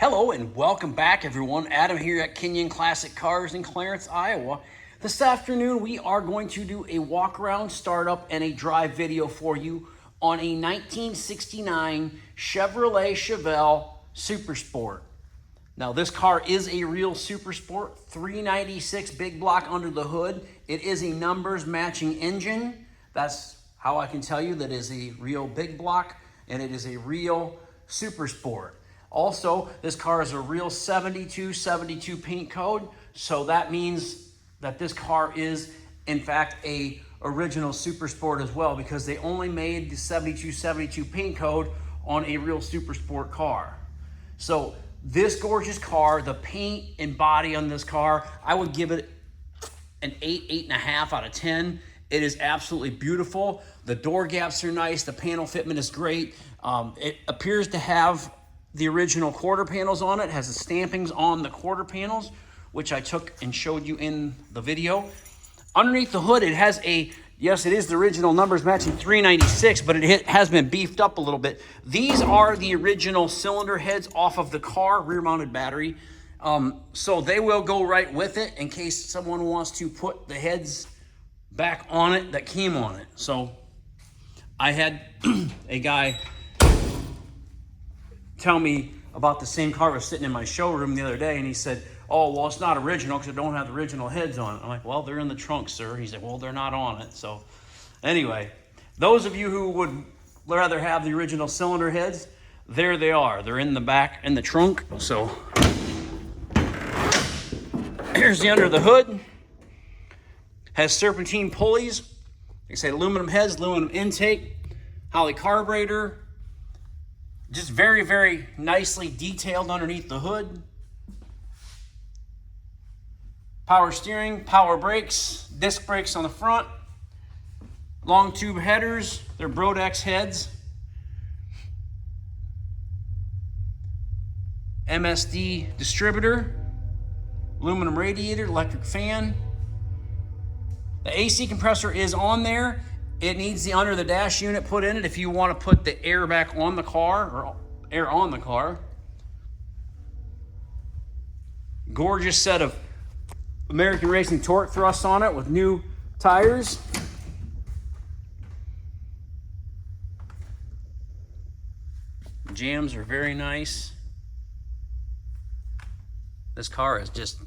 Hello and welcome back, everyone. Adam here at Kinion Classic Cars in Clarence, Iowa. This afternoon we are going to do a walk around, startup, and a drive video for you on a 1969 Chevrolet Chevelle Super Sport. Now this car is a real Super Sport, 396 big block under the hood. It is a numbers matching engine. That's how I can tell you that is a real big block and it is a real Super Sport. Also, this car is a real 72 paint code, so that means that this car is, in fact, a original Super Sport as well, because they only made the 72 paint code on a real Super Sport car. So this gorgeous car, the paint and body on this car, I would give it an 8.5 out of 10. It is absolutely beautiful. The door gaps are nice. The panel fitment is great. It appears to have the original quarter panels on it. It has the stampings on the quarter panels, which I took and showed you in the video. Underneath the hood, it has a, yes, it is the original numbers matching 396, but it has been beefed up a little bit. These are the original cylinder heads off of the car, rear mounted battery. So they will go right with it in case someone wants to put the heads back on it that came on it. So I had a guy tell me about the same car was sitting in my showroom the other day, and he said, oh, well, it's not original because it don't have the original heads on it. I'm like, well, they're in the trunk, sir. He said, well, they're not on it. So anyway, those of you who would rather have the original cylinder heads, there they are. They're in the back, in the trunk. So here's the under the hood. Has serpentine pulleys. Like I say, aluminum heads, aluminum intake, Holley carburetor. Just very, very nicely detailed underneath the hood. Power steering, power brakes, disc brakes on the front. Long tube headers, they're Brodex heads. MSD distributor, aluminum radiator, electric fan. The AC compressor is on there. It needs the under the dash unit put in it if you want to put the air back on the car, or air on the car. Gorgeous set of American Racing torque thrusts on it with new tires. Jams are very nice. This car is just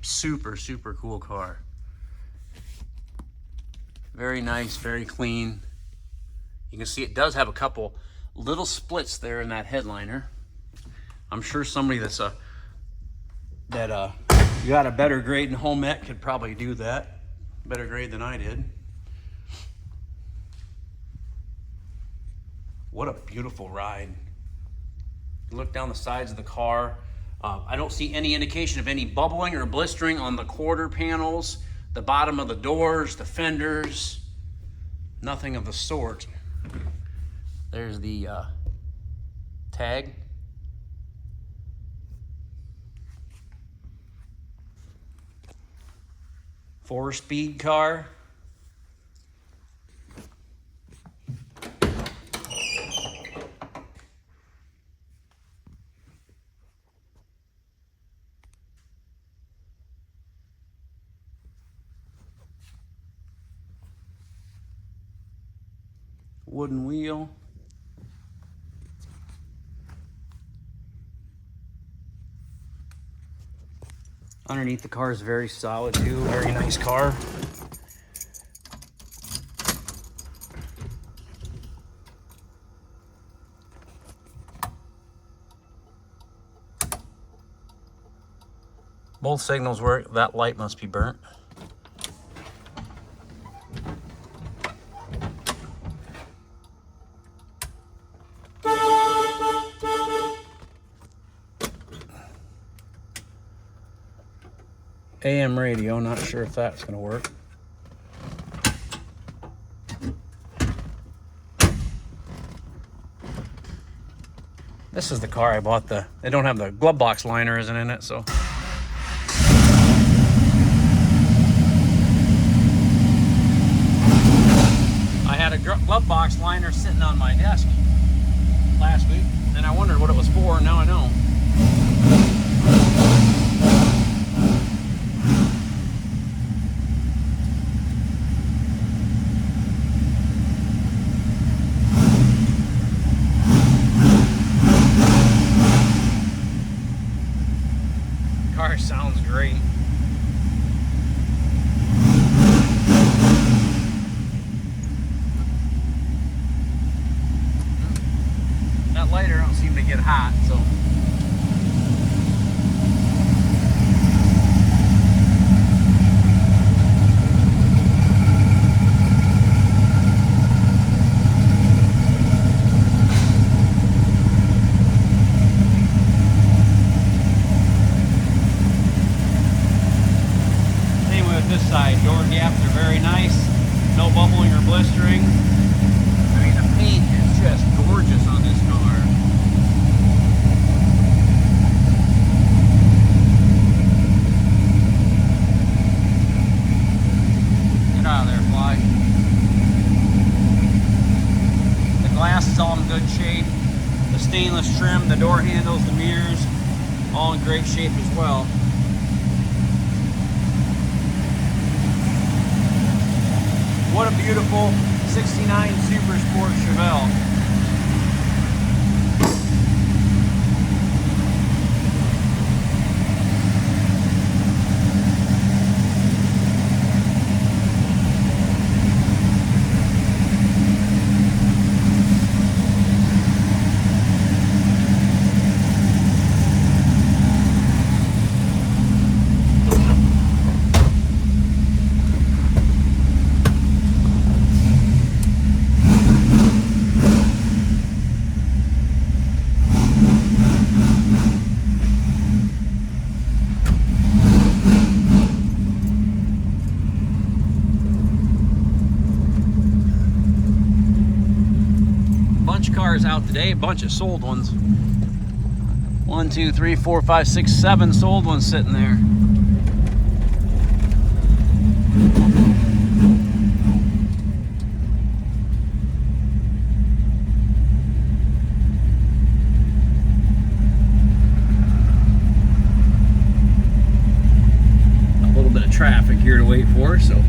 super, super cool car. Very nice, very clean. You can see it does have a couple little splits there in that headliner. I'm sure somebody that's got a better grade in home ec could probably do that. Better grade than I did. What a beautiful ride. Look down the sides of the car. I don't see any indication of any bubbling or blistering on the quarter panels, the bottom of the doors, the fenders, nothing of the sort. There's the tag. Four-speed car. Wooden wheel. Underneath the car is very solid too, very nice car. Both signals work. That light must be burnt. AM radio, not sure if that's going to work. This is the car I bought. They don't have the glove box liner isn't in it, so. I had a glove box liner sitting on my desk last week, and I wondered what it was for, and now I know. car sounds great. That lighter don't seem to get hot, so. This side, door gaps are very nice, no bubbling or blistering. I mean, the paint is just gorgeous on this car. Get out of there, fly. The glass is all in good shape. The stainless trim, the door handles, the mirrors, all in great shape as well. What a beautiful 69 Super Sport Chevelle. Cars out today, a bunch of sold ones. 1, 2, 3, 4, 5, 6, 7 sold ones sitting there. A little bit of traffic here to wait for, so.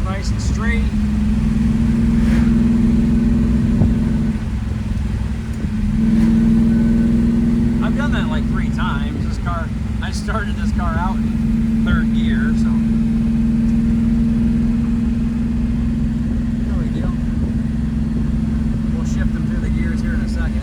Nice and straight. I've done that like 3 times. This car, I started this car out in 3rd gear, so no big deal. We'll shift them through the gears here in a second.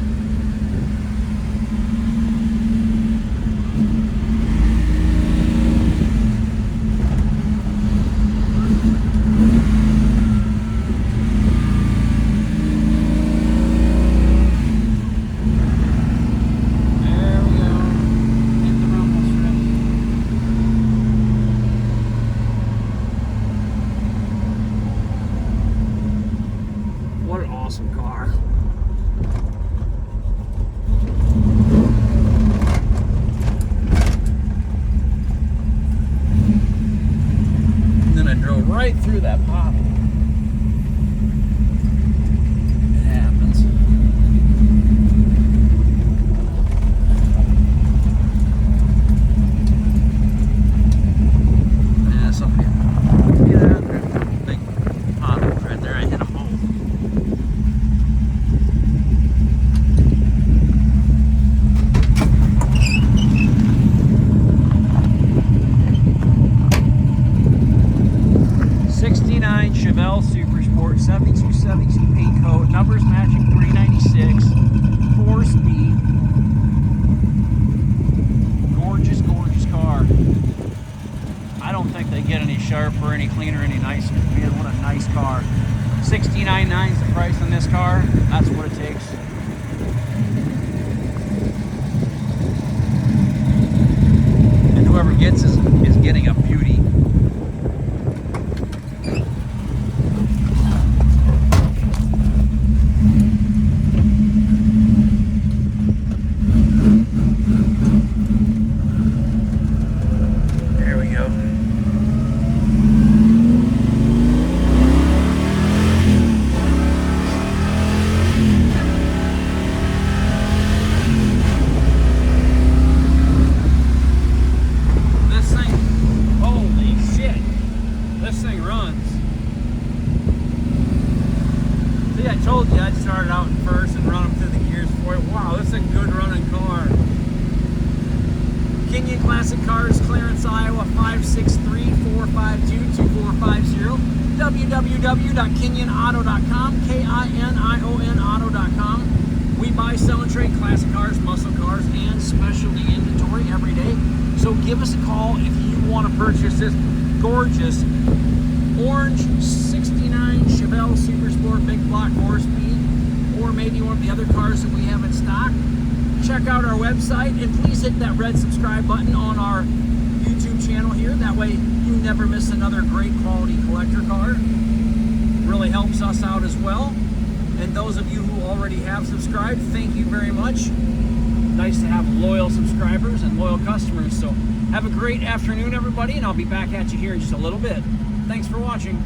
What an awesome car. And then I drove right through that pothole. It happens. Yeah, somebody. Yeah, big pothole right there. I hit a hole. Chevelle Super Sport, 7272 paint code, numbers matching 396, 4-speed. Gorgeous, gorgeous car. I don't think they get any sharper, any cleaner, any nicer. Man, what a nice car. $69.9 is the price on this car. That's what it takes. whoever gets is getting a beauty. There we go. I told you I'd start it out first and run them through the gears for you. Wow, this is a good running car. Kinion Classic Cars, Clarence, Iowa, 563-452-2450. www.kinionauto.com, K-I-N-I-O-N auto.com. We buy, sell, and trade classic cars, muscle cars, and specialty inventory every day. So give us a call if you want to purchase this gorgeous orange 69 Chevelle Super Sport big block 4-speed, or maybe one of the other cars that we have in stock. Check out our website and please hit that red subscribe button on our YouTube channel here. That way you never miss another great quality collector car. Really helps us out as well. And those of you who already have subscribed, thank you very much. Nice to have loyal subscribers and loyal customers. So have a great afternoon, everybody, and I'll be back at you here in just a little bit. Thanks for watching.